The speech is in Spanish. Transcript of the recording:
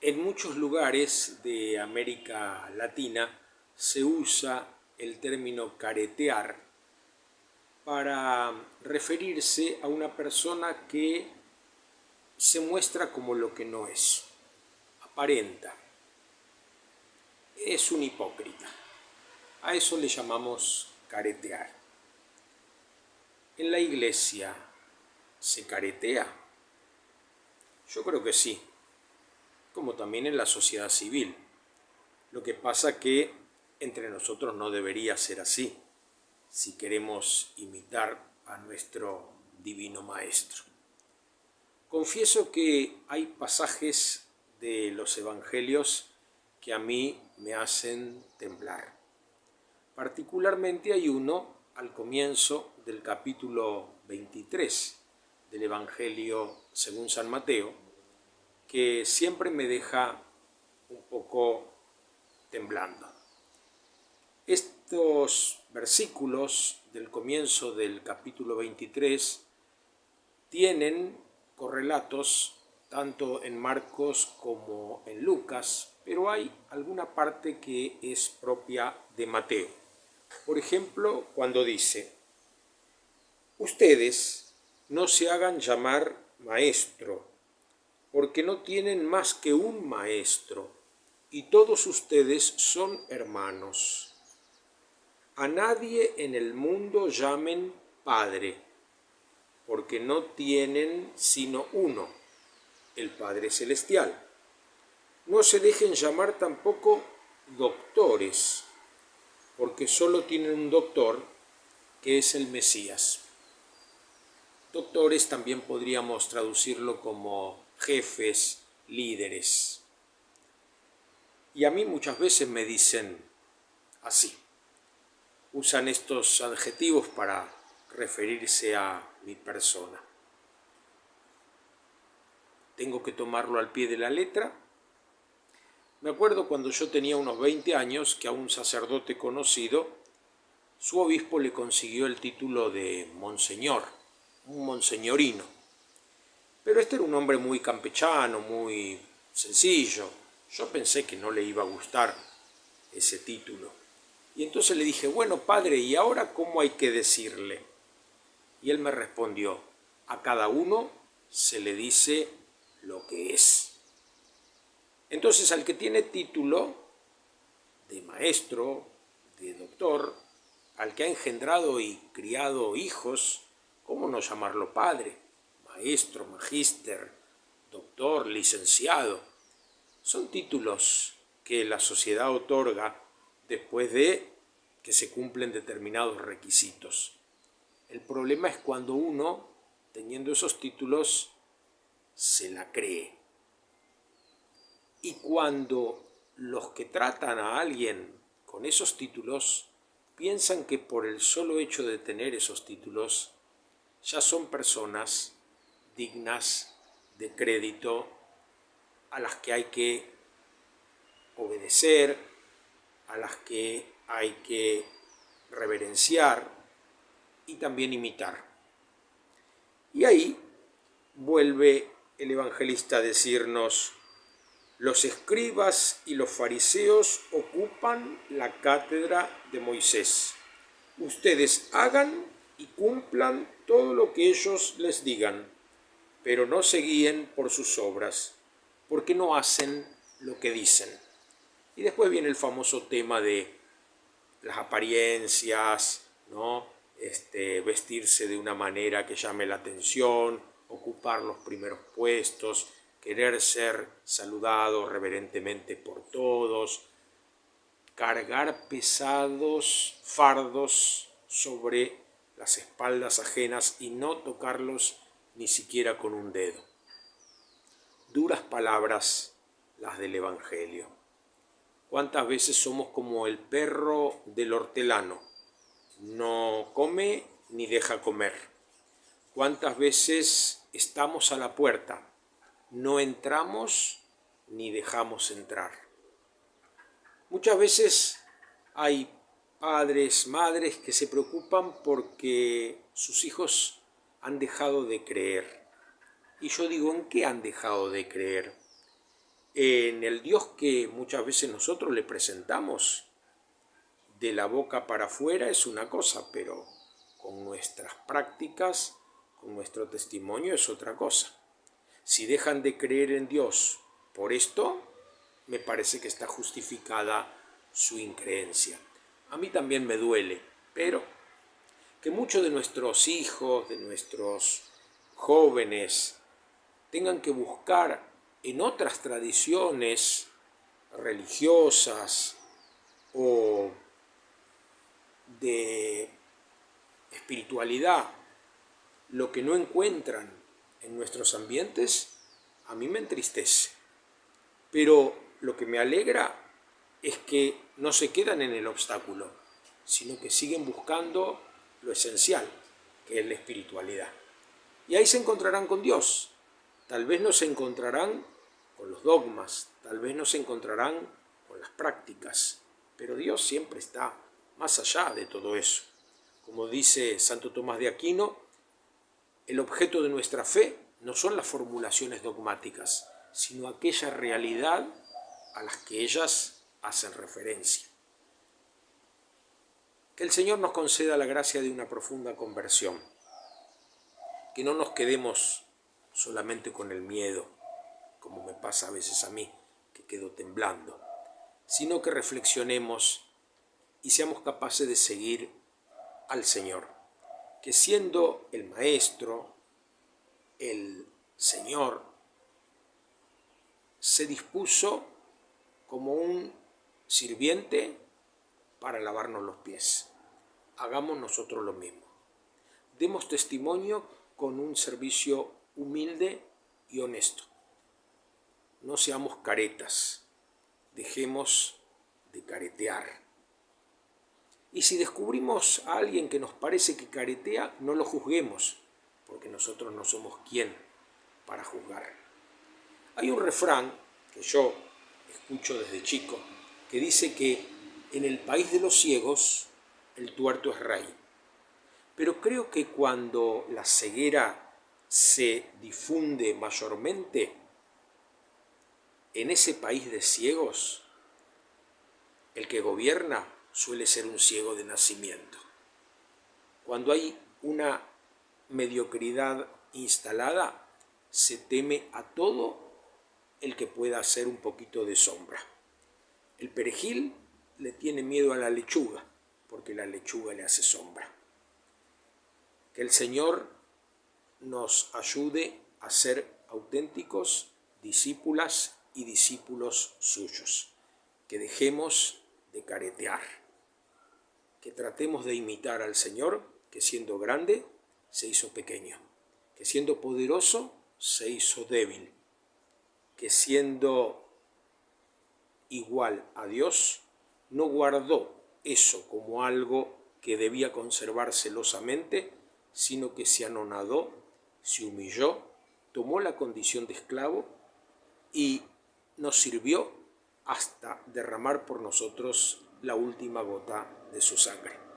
En muchos lugares de América Latina se usa el término caretear para referirse a una persona que se muestra como lo que no es, aparenta, es un hipócrita. A eso le llamamos caretear. ¿En la iglesia se caretea? Yo creo que sí, como también en la sociedad civil. Lo que pasa que entre nosotros no debería ser así, si queremos imitar a nuestro divino maestro. Confieso que hay pasajes de los evangelios que a mí me hacen temblar. Particularmente hay uno al comienzo del capítulo 23 del Evangelio según San Mateo, que siempre me deja un poco temblando. Estos versículos del comienzo del capítulo 23 tienen correlatos tanto en Marcos como en Lucas, pero hay alguna parte que es propia de Mateo. Por ejemplo, cuando dice: ustedes no se hagan llamar maestro, porque no tienen más que un maestro, y todos ustedes son hermanos. A nadie en el mundo llamen Padre, porque no tienen sino uno, el Padre Celestial. No se dejen llamar tampoco doctores, porque solo tienen un doctor, que es el Mesías. Doctores también podríamos traducirlo como jefes, líderes. Y a mí muchas veces me dicen así. Usan estos adjetivos para referirse a mi persona. Tengo que tomarlo al pie de la letra. Me acuerdo cuando yo tenía unos 20 años que a un sacerdote conocido, su obispo le consiguió el título de monseñor, un monseñorino. Pero este era un hombre muy campechano, muy sencillo. Yo pensé que no le iba a gustar ese título. Y entonces le dije: bueno, padre, ¿y ahora cómo hay que decirle? Y él me respondió: a cada uno se le dice lo que es. Entonces, al que tiene título de maestro, de doctor, al que ha engendrado y criado hijos, ¿cómo no llamarlo padre? Maestro, magíster, doctor, licenciado. Son títulos que la sociedad otorga después de que se cumplen determinados requisitos. El problema es cuando uno, teniendo esos títulos, se la cree. Y cuando los que tratan a alguien con esos títulos piensan que por el solo hecho de tener esos títulos ya son personas dignas de crédito, a las que hay que obedecer, a las que hay que reverenciar y también imitar. Y ahí vuelve el evangelista a decirnos: los escribas y los fariseos ocupan la cátedra de Moisés. Ustedes hagan y cumplan todo lo que ellos les digan, pero no se guíen por sus obras, porque no hacen lo que dicen. Y después viene el famoso tema de las apariencias, ¿no? Vestirse de una manera que llame la atención, ocupar los primeros puestos, querer ser saludado reverentemente por todos, cargar pesados fardos sobre las espaldas ajenas y no tocarlos ni siquiera con un dedo. Duras palabras las del Evangelio. ¿Cuántas veces somos como el perro del hortelano? No come ni deja comer. ¿Cuántas veces estamos a la puerta? No entramos ni dejamos entrar. Muchas veces hay padres, madres que se preocupan porque sus hijos han dejado de creer. Y yo digo: ¿en qué han dejado de creer? en el Dios que muchas veces nosotros le presentamos de la boca para afuera es una cosa, pero con nuestras prácticas, con nuestro testimonio es otra cosa. Si dejan de creer en Dios por esto, me parece que está justificada su increencia. A mí también me duele, pero que muchos de nuestros hijos, de nuestros jóvenes, tengan que buscar en otras tradiciones religiosas o de espiritualidad lo que no encuentran en nuestros ambientes, a mí me entristece. Pero lo que me alegra es que no se quedan en el obstáculo, sino que siguen buscando lo esencial, que es la espiritualidad. Y ahí se encontrarán con Dios. Tal vez no se encontrarán con los dogmas, tal vez no se encontrarán con las prácticas, pero Dios siempre está más allá de todo eso. Como dice Santo Tomás de Aquino, el objeto de nuestra fe no son las formulaciones dogmáticas, sino aquella realidad a las que ellas hacen referencia. Que el Señor nos conceda la gracia de una profunda conversión, que no nos quedemos solamente con el miedo, como me pasa a veces a mí, que quedo temblando, sino que reflexionemos y seamos capaces de seguir al Señor, que siendo el Maestro, el Señor, se dispuso como un sirviente para lavarnos los pies. Hagamos nosotros lo mismo. Demos testimonio con un servicio humilde y honesto. No seamos caretas, dejemos de caretear. Y si descubrimos a alguien que nos parece que caretea, no lo juzguemos, porque nosotros no somos quien para juzgar. Hay un refrán que yo escucho desde chico, que dice que en el país de los ciegos el tuerto es rey. Pero creo que cuando la ceguera se difunde mayormente, en ese país de ciegos, el que gobierna suele ser un ciego de nacimiento. Cuando hay una mediocridad instalada, se teme a todo el que pueda hacer un poquito de sombra. El perejil le tiene miedo a la lechuga, porque la lechuga le hace sombra. Que el Señor nos ayude a ser auténticos discípulas y discípulos suyos. Que dejemos de caretear. Que tratemos de imitar al Señor, que siendo grande se hizo pequeño. Que siendo poderoso se hizo débil. Que siendo igual a Dios, no guardó eso como algo que debía conservar celosamente, sino que se anonadó, se humilló, tomó la condición de esclavo y nos sirvió hasta derramar por nosotros la última gota de su sangre.